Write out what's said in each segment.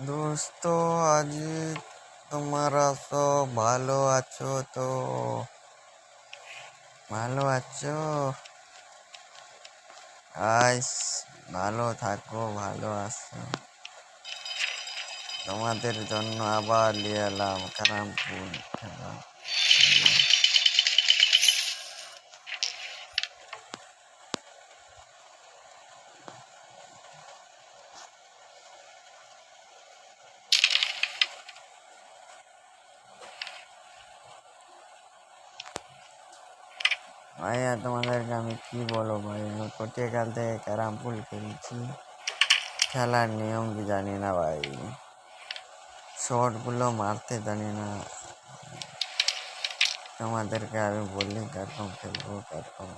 দোস্ত, আজ তোমরা সব ভালো আছো তো? ভালো আছো? আজ ভালো থাকো, ভালো আছো। তোমাদের জন্য আবার নিয়ে এলাম ক্যারাম পুল খেলা। ভাইয়া, তোমাদেরকে আমি কি বলবো ভাই, আমি পর্তুগাল থেকে ক্যারাম পুল খেলছি। খেলার নিয়ম কি জানি না ভাই, শর্টগুলো মারতে জানি না। তোমাদেরকে আমি বললি কিরকম খেলবো, কিরকম।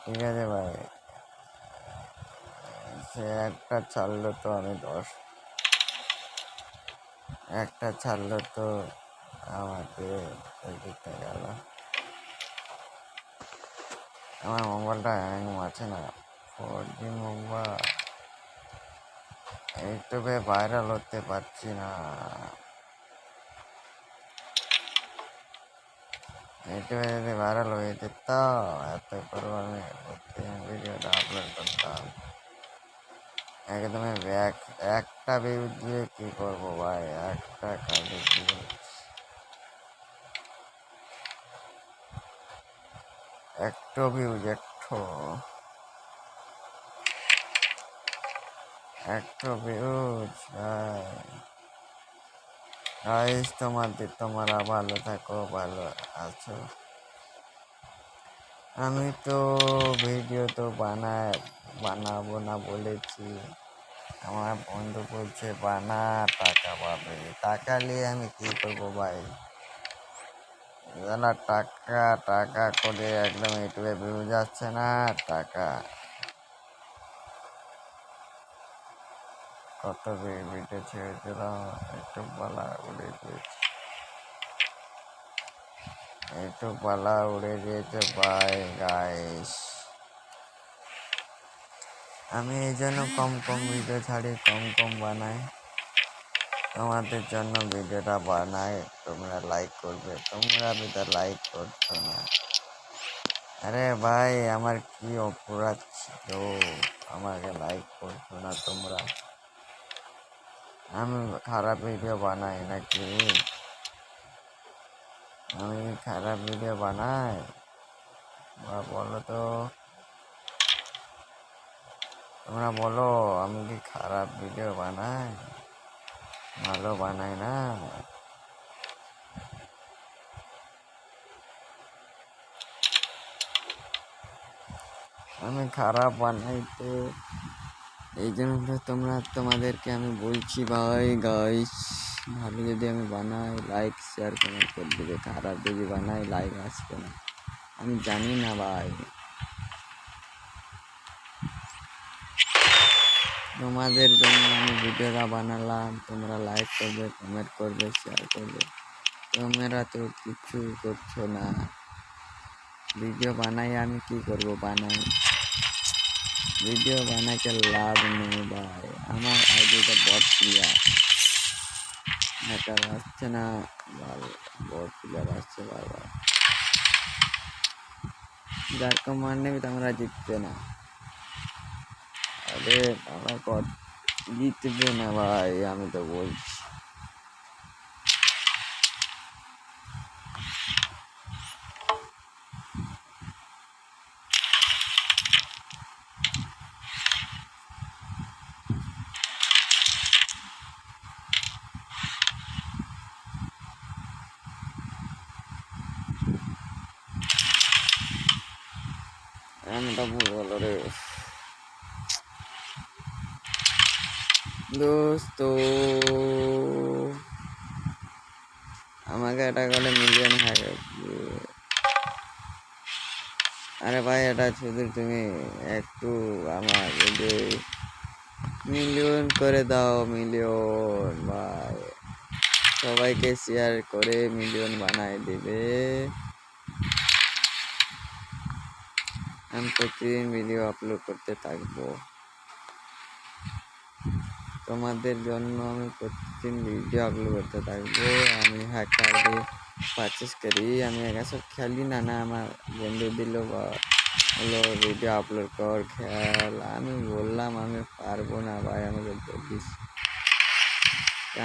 ঠিক আছে ভাই, সে একটা ছাড়লো তো আমি 10, একটা ছাড়লো তো আমাকে দিতে গেল। আমার মোবাইলটা হ্যাং মারছে না, 4G মোবাইল। ইউটিউবে ভাইরাল হতে পারছি না, ইউটিউবে যদি ভাইরাল হয়ে যেত এত করবো আমি ভিডিওটা আপলোড করতাম। একদমই ব্যাক একটা ভিউজ দিয়ে কি করবো ভাই, একটা কাজে একটু ভিউজ, একটু ভিউজ ভাই। গাইস, তোমরা ভালো থাকো, ভালো আছো। আমি তো ভিডিও তো বানাবো না বলেছি। আমার বন্ধু বলছে বানা, টাকা পাবে। টাকা নিয়ে আমি কি করবো ভাই? জানা, টাকা টাকা করে একদম ইউটিউবে ভিউ যাচ্ছে না। টাকা কত ভিডিও ছেড়েছিলাম, একটু পালা উড়ে গিয়েছে, একটু পালা উড়ে গিয়েছে ভাই। গাইস, আমি এই জন্য কম কম ভিডিও ছাড়ি, কম কম বানাই। তোমাদের জন্য ভিডিওটা বানাই, তোমরা লাইক করবে। তোমরা তো লাইক করছো না। আরে ভাই, আমার কি অপরাধ ছিল? আমাকে লাইক করছো না তোমরা? আমি খারাপ ভিডিও বানাই নাকি? আমি খারাপ ভিডিও বানাই? বলো তো, তোমরা বলো, আমি কি খারাপ ভিডিও বানাই? ভালো বানাই না? আমি খারাপ বানাই তো, এই জন্য তোমাদেরকে আমি বলছি ভাই। গাইস, ভালো যদি আমি বানাই লাইক শেয়ার কমেন্ট করে দেবে, খারাপ যদি বানাই লাইক আসবে না। আমি জানি না ভাই, তোমাদের জন্য আমি ভিডিওটা বানালাম। তোমরা লাইক করবে, কমেন্ট করবে, শেয়ার করবে। তোমরা তো কিছু করছো না। ভিডিও বানাই আমি কি করব? ভিডিও বানাইতে লাভ নেই ভাই। আমার আইডিটা বট প্লেয়ার, হ্যাকার আসছে না, বট প্লেয়ার আসছে বারবার। যার কমান্ড নেই তোমরা জিতবে না। আরে আমার বট জিতবে না ভাই, আমি তো বলছি। এমনটা ভুল হলো রে দোস্ত। আমাকে এটা গেলে মিলিয়ন হ্যাকার। আরে ভাই, এটা শুধু তুমি একটু আমার মিলিয়ন করে দাও, মিলিয়ন ভাই। সবাইকে শেয়ার করে মিলিয়ন বানাই দিবে। আমি প্রতিদিন ভিডিও আপলোড করতে থাকবো। তোমাদের জন্য আমি প্রতিদিন ভিডিও আপলোড করতে থাকবো। আমি হ্যাকার দিয়ে পারচেস করি, আমি একা সব খেলি না। আমার বন্ধু দিল বা হলো ভিডিও আপলোড কর খেল, আমি বললাম আমি পারবো না ভাই, আমাকে বলিস।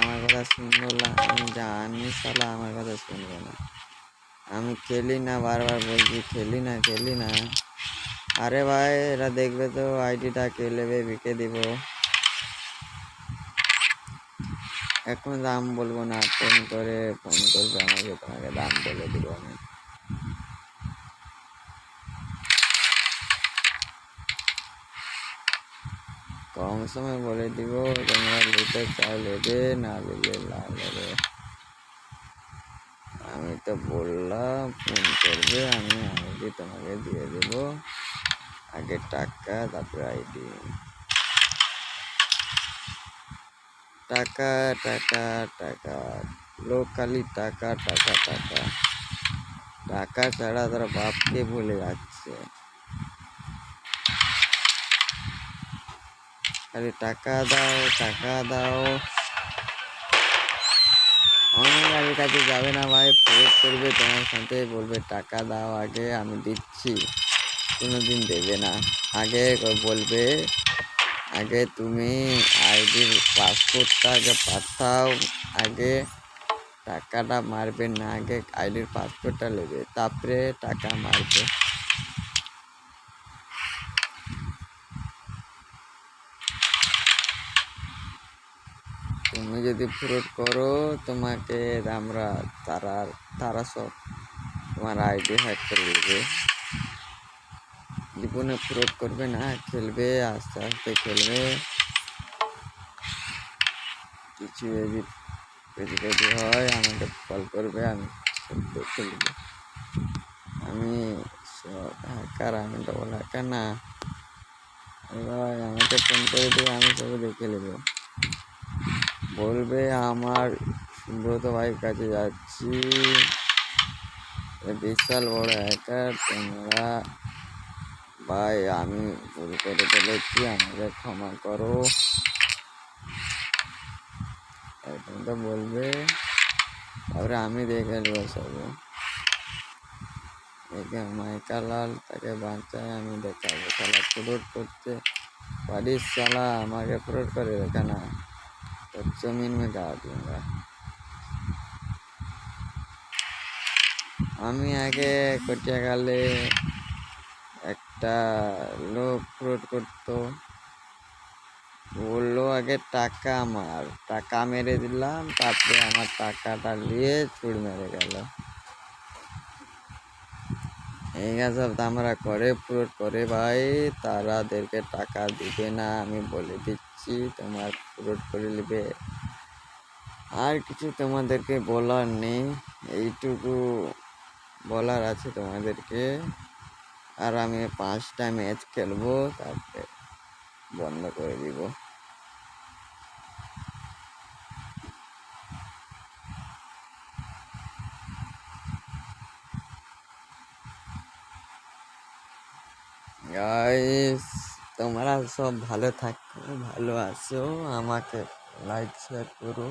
আমার কথা শুনলো না, আমি জানি শালা আমার কথা শুনবে না। আমি খেলি না, বারবার বলছি খেলি না খেলি না। আরে ভাই এরা দেখবে তো আইডিটা কে নেবে, বিকে দিব। এখন দাম বলবো না, ফোন করবে আমাকে, তোমাকে দাম বলে দিব আমি। কম সময় বলে দিব, তোমরা নিতে চাও নেবে, না নিলে না নেবে। আমি তো বললাম ফোন করবে, আমি আইডি তোমাকে দিয়ে দেব। আগে টাকা তারপরে আইডি। টাকা টাকা টাকা, লোক খালি টাকা টাকা টাকা টাকা ছাড়া তারা বাপকে ভুলে যাচ্ছে। খালি টাকা দাও টাকা দাও। আমার কাছে যাবে না ভাই, ফোন করবে তোমার সাথে, বলবে টাকা দাও আগে, আমি দিচ্ছি। কোনোদিন দেবে না। আগে বলবে আগে তুমি আইডির পাসপোর্টটা আগে পাঠাও, আগে টাকাটা মারবে না, আগে আইডির পাসপোর্টটা নেবে, তারপরে টাকা মারবে। তুমি যদি ফ্রড করো তোমাকে আমরা তারা সব তোমার আইডি হ্যাক করে নেবে। জীবনে ফ্রড করবে না, খেলবে আস্তে আস্তে খেলবে। কিছু যদি হয় আমাকে কল করবে, আমি সব দেখে নেবো। আমি সব হ্যাকার, আমি ডবল হ্যাকার না। এবার আমাকে ফোন করে দিয়ে আমি সব দেখে নেবো। বলবে আমার সুব্রত ভাইয়ের কাছে যাচ্ছি, বিশাল বড় হ্যাকার, তোমরা ভাই আমি ভুল করে ফেলেছি, আমাকে ক্ষমা করো। এখন তো বলবে, তারপরে আমি দেখে নেবো সব। দেখে মাইকালাল তাকে বাঁচায়, আমি দেখাবো শালা ফ্রড করতে পারিস, শালা আমাকে ফ্রড করে দেখা না, তোর জমিন মে গাड़ दूंगा। আমি আগে কটিয়াকালে একটা লোক ফ্রড করতো, বললো আগে টাকা আমার, টাকা মেরে দিলাম, তারপরে আমার টাকাটা নিয়ে চুর মেরে গেল। এই সব আমরা করে ফ্রড করে ভাই, তারাদেরকে টাকা দিবে না, আমি বলে দিচ্ছি, তোমার ফ্রড করে নেবে। আর কিছু তোমাদেরকে বলার নেই, এইটুকু বলার আছে তোমাদেরকে। আর আমি 5টা ম্যাচ খেলবো, তারপরে বন্ধ করে দিব। গাইস তোমরা সব ভালো থাকো, ভালো আছো, আমাকে লাইক শেয়ার করো।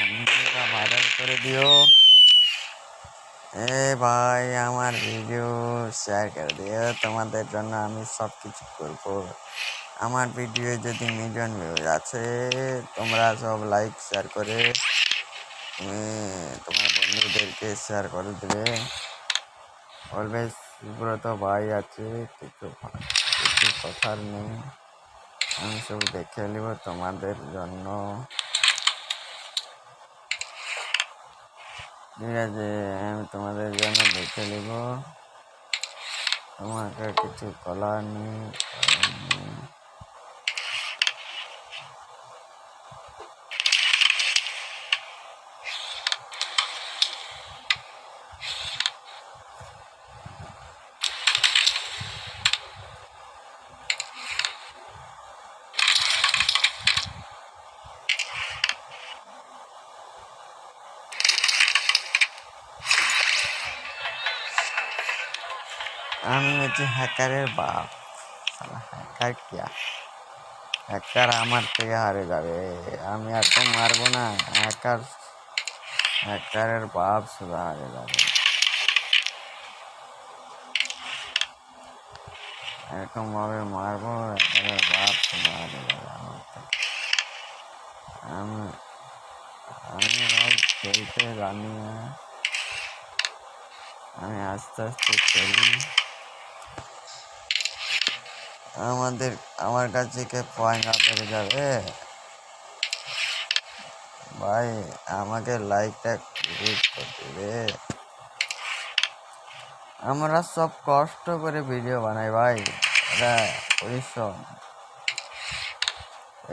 ভিডিওটা ভাইরাল করে দিও। এ ভাই আমার ভিডিও শেয়ার করে দিও, তোমাদের জন্য আমি সব কিছু করবো। আমার ভিডিও যদি মিলিয়ন ভিউজ আছে, তোমরা সব লাইক শেয়ার করে তুমি তোমার বন্ধুদেরকে শেয়ার করে দেবে। বলবে সুব্রত ভাই আছে, কিছু কথার নেই, আমি সব দেখে নিব তোমাদের জন্য। ঠিক আছে, আমি তোমাদের জন্য দেখে নিব, তোমাকে কিছু করার নেই। আমি হচ্ছে হ্যাকারের বাপ। শালা হ্যাকার কিয়া, হ্যাকার আমার থেকে হারে যাবে। আমি আর তো মারবো না। হ্যাকারের বাপ শুধু হারে যাবে। এরকম ভাবে মারবো, হ্যাকারের বাপ শুধু হারে যাবে আমার থেকে। আমি আমি ভাই খেলতে জানি না। আমি আস্তে আস্তে খেলি। আমার কাছে কে পয়েন্ট পেরে যাবে ভাই। আমাকে লাইকটা ক্লিক করে দেবে। আমরা সব কষ্ট করে ভিডিও বানাই ভাই, এটা পরিশ্রম।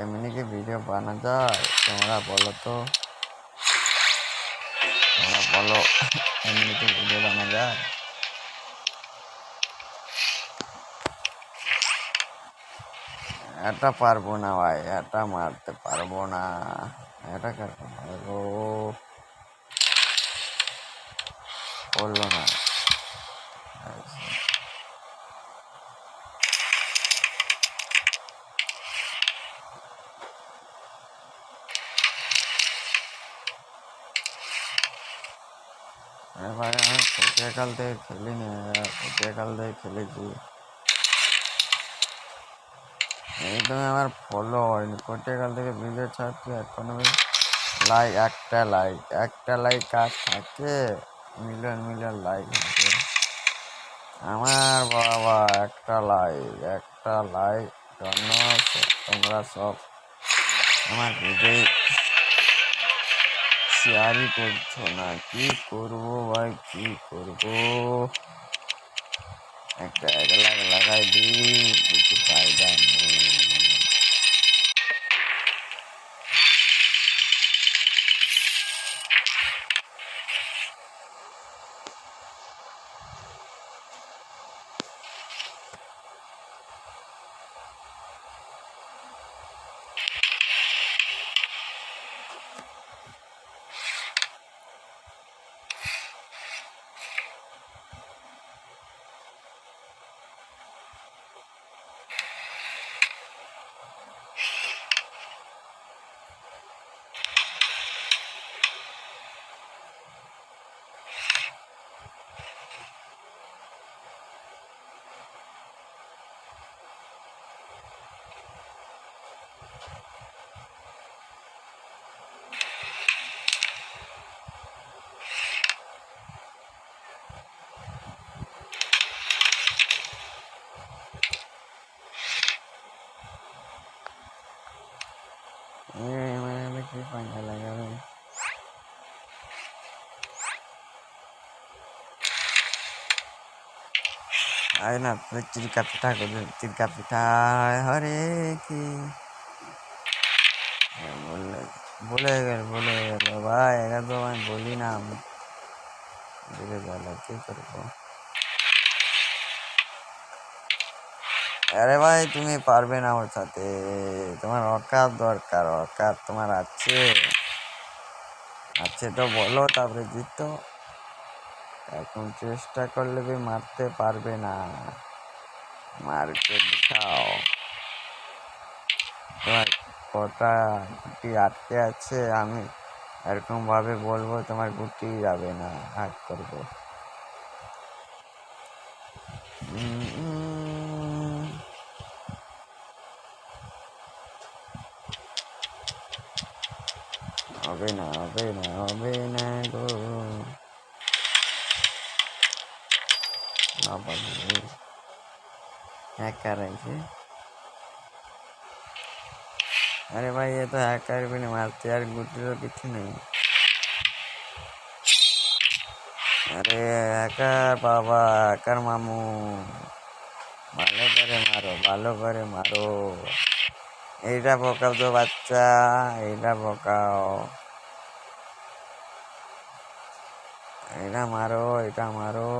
এমনি কি ভিডিও বানা যায়? তোমরা বলো তো, তোমরা বলো এমনি কি ভিডিও বানা যায়? এটা পারবো না ভাই, এটা মারতে পারবো না। এটা কেরকম পারবো? বললো না। ভাই আমি পটিয়াকাল থেকে খেলিনি, পটিয়াকাল থেকে খেলেছি। এই তুমি আমার ফলো হয়নি, পটিয়াকাল থেকে ভিডিও ছাড়ছি এখনো। একটা লাইক আর থাকে, মিলিয়ন মিলিয়ন লাইক থাকে। আমার বাবা একটা লাইক জন্য তোমরা সব আমার ভিডিও শেয়ারই করছো না। কি করবো ভাই, কি করবো? একটা 1 লাখ লাগাই দিই, কিছু ফায়দা নেই। কি পাঙ্গা লাগাবে? আরে না, চিরকা পিঠা করে, চিরকা পিঠা হরে কি বললে, বলে গেল ভাই। এটা তো আমি বলি না, আমি বলে গেল, কি করবো? আরে ভাই তুমি পারবে না ওর সাথে, তোমার অকাত দরকার। অকাত তোমার আছে? আছে তো বলো, তারপরে জিতো। এখন চেষ্টা করলে भी মারতে পারবে না, মারকে দেখাও। তোমার কটা গুটি আটকে আছে, আমি এরকম ভাবে বলবো তোমার গুটি যাবে না, হাত করবো। হবে না, হবে না, হবে না গো। না পারবে, হ্যাকার আছে। अरे भाई ये तो हैकर भी नहीं मारते यार, गुटी तो कितनी नहीं। अरे हैकर बाबा, हैकर मामू, ভালো করে মারো। এইটা বোকাও তো বাচ্চা, এইটা বোকাও। এটা মারো, এটা মারো।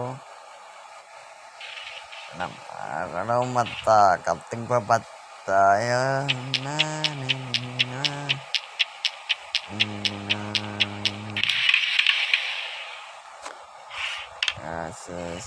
Ano mata, kapting babata ya na na Yes, yes.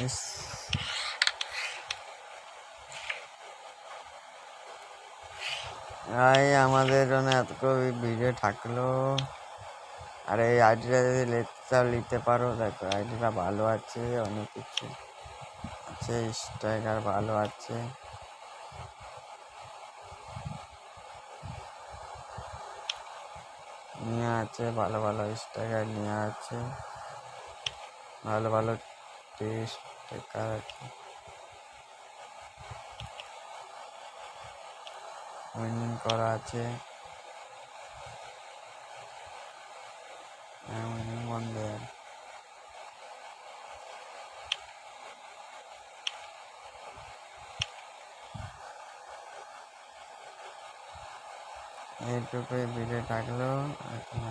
ইস, আমাদের জন্য এত ভিডিও থাকলো। আর এই আইডিটা যদি নিতে পারো, দেখো আইডিটা ভালো আছে, অনেক কিছু আছে, স্ট্রাইকার ভালো আছে। নিয়ে আছে ভালো ভালো স্ট্রাইকার, নিয়ে আছে ভালো ভালো স্ট্রাইকার আছে। উইনিং করা আছে, উইনিং বন্ধে। এইটুকুই ভিডিও থাকলো এখন।